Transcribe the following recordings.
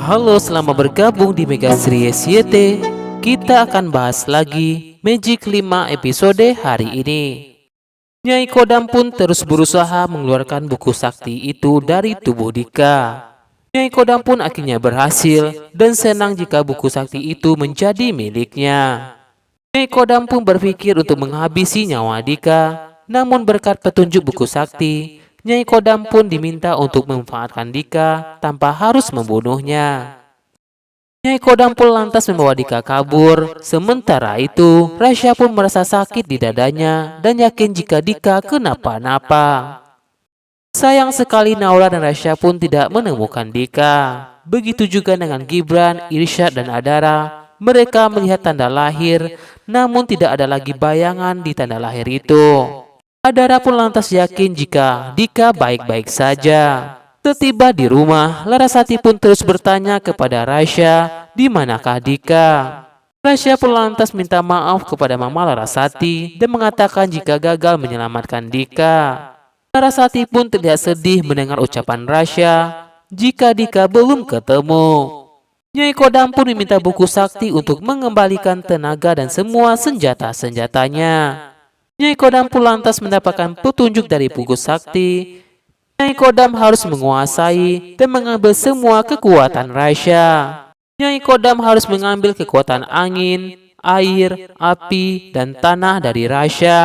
Halo, selamat bergabung di Mega Series YT. Kita akan bahas lagi Magic 5 episode hari ini. Nyai Kodam pun terus berusaha mengeluarkan buku sakti itu dari tubuh Dika. Nyai Kodam pun akhirnya berhasil dan senang jika buku sakti itu menjadi miliknya. Nyai Kodam pun berpikir untuk menghabisi nyawa Dika, namun berkat petunjuk buku sakti, Nyai Kodam pun diminta untuk memanfaatkan Dika tanpa harus membunuhnya. Nyai Kodam pun lantas membawa Dika kabur. Sementara itu, Rasya pun merasa sakit di dadanya dan yakin jika Dika kenapa-napa. Sayang sekali Naura dan Rasya pun tidak menemukan Dika. Begitu juga dengan Gibran, Irsyad, dan Adara. Mereka melihat tanda lahir, namun tidak ada lagi bayangan di tanda lahir itu. Adara pun lantas yakin jika Dika baik-baik saja. Setiba di rumah, Larasati pun terus bertanya kepada Rasya, di manakah Dika? Rasya pun lantas minta maaf kepada Mama Larasati dan mengatakan jika gagal menyelamatkan Dika. Larasati pun terlihat sedih mendengar ucapan Rasya jika Dika belum ketemu. Nyai Kodam pun meminta buku sakti untuk mengembalikan tenaga dan semua senjata-senjatanya. Nyai Kodam pun lantas mendapatkan petunjuk dari buku sakti. Nyai Kodam harus menguasai dan mengambil semua kekuatan Rasya. Nyai Kodam harus mengambil kekuatan angin, air, api, dan tanah dari Rasya.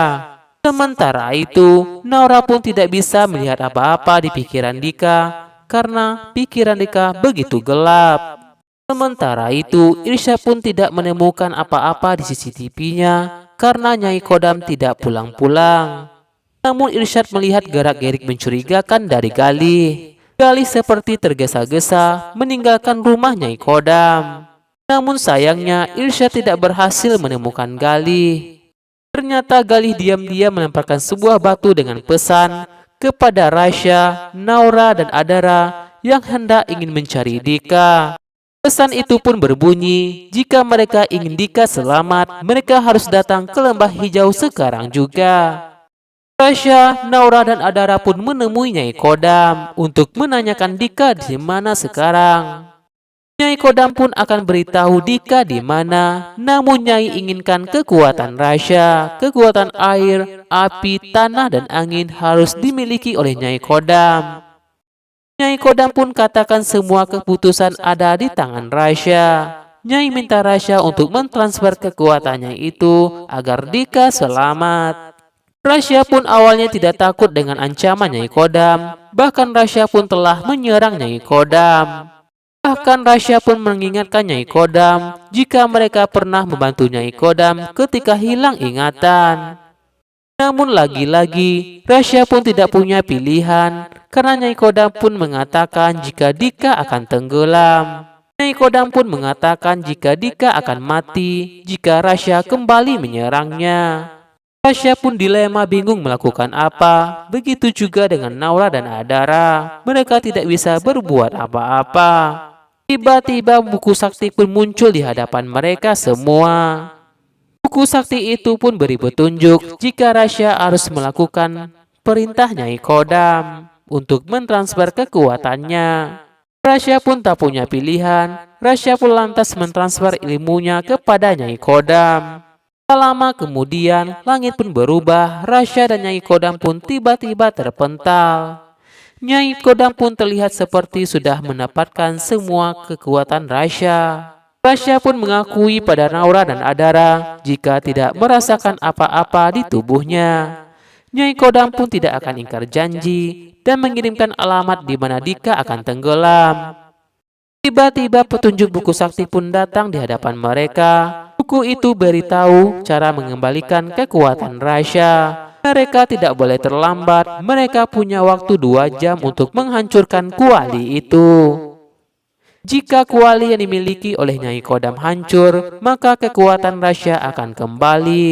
Sementara itu, Naura pun tidak bisa melihat apa-apa di pikiran Dika karena pikiran Dika begitu gelap. Sementara itu, Irsya pun tidak menemukan apa-apa di CCTV-nya karena Nyai Kodam tidak pulang-pulang. Namun Irsyad melihat gerak-gerik mencurigakan dari Galih. Galih seperti tergesa-gesa meninggalkan rumah Nyai Kodam. Namun sayangnya Irsyad tidak berhasil menemukan Galih. Ternyata Galih diam-diam melemparkan sebuah batu dengan pesan kepada Rasya, Naura, dan Adara yang hendak ingin mencari Dika. Pesan itu pun berbunyi, jika mereka ingin Dika selamat, mereka harus datang ke lembah hijau sekarang juga. Rasya, Naura, dan Adara pun menemui Nyai Kodam untuk menanyakan Dika di mana sekarang. Nyai Kodam pun akan beritahu Dika di mana, namun Nyai inginkan kekuatan Rasya, kekuatan air, api, tanah, dan angin harus dimiliki oleh Nyai Kodam. Nyai Kodam pun katakan semua keputusan ada di tangan Rasya. Nyai minta Rasya untuk mentransfer kekuatannya itu agar Dika selamat. Rasya pun awalnya tidak takut dengan ancaman Nyai Kodam. Bahkan Rasya pun telah menyerang Nyai Kodam. Bahkan Rasya pun mengingatkan Nyai Kodam jika mereka pernah membantu Nyai Kodam ketika hilang ingatan. Namun lagi-lagi Rasya pun tidak punya pilihan karena Nyai Kodam pun mengatakan jika Dika akan tenggelam. Nyai Kodam pun mengatakan jika Dika akan mati jika Rasya kembali menyerangnya. Rasya pun dilema bingung melakukan apa. Begitu juga dengan Naura dan Adara. Mereka tidak bisa berbuat apa-apa. Tiba-tiba buku sakti pun muncul di hadapan mereka semua. Buku sakti itu pun beri petunjuk jika Rasya harus melakukan perintah Nyai Kodam untuk mentransfer kekuatannya. Rasya pun tak punya pilihan. Rasya pun lantas mentransfer ilmunya kepada Nyai Kodam. Tak lama kemudian, langit pun berubah. Rasya dan Nyai Kodam pun tiba-tiba terpental. Nyai Kodam pun terlihat seperti sudah mendapatkan semua kekuatan Rasya. Rasya pun mengakui pada Naura dan Adara jika tidak merasakan apa-apa di tubuhnya. Nyai Kodam pun tidak akan ingkar janji dan mengirimkan alamat di mana Dika akan tenggelam. Tiba-tiba petunjuk buku sakti pun datang di hadapan mereka. Buku itu beritahu cara mengembalikan kekuatan Rasya. Mereka tidak boleh terlambat. Mereka punya waktu 2 jam untuk menghancurkan kuali itu. Jika kuali yang dimiliki oleh Nyai Kodam hancur, maka kekuatan Rasya akan kembali.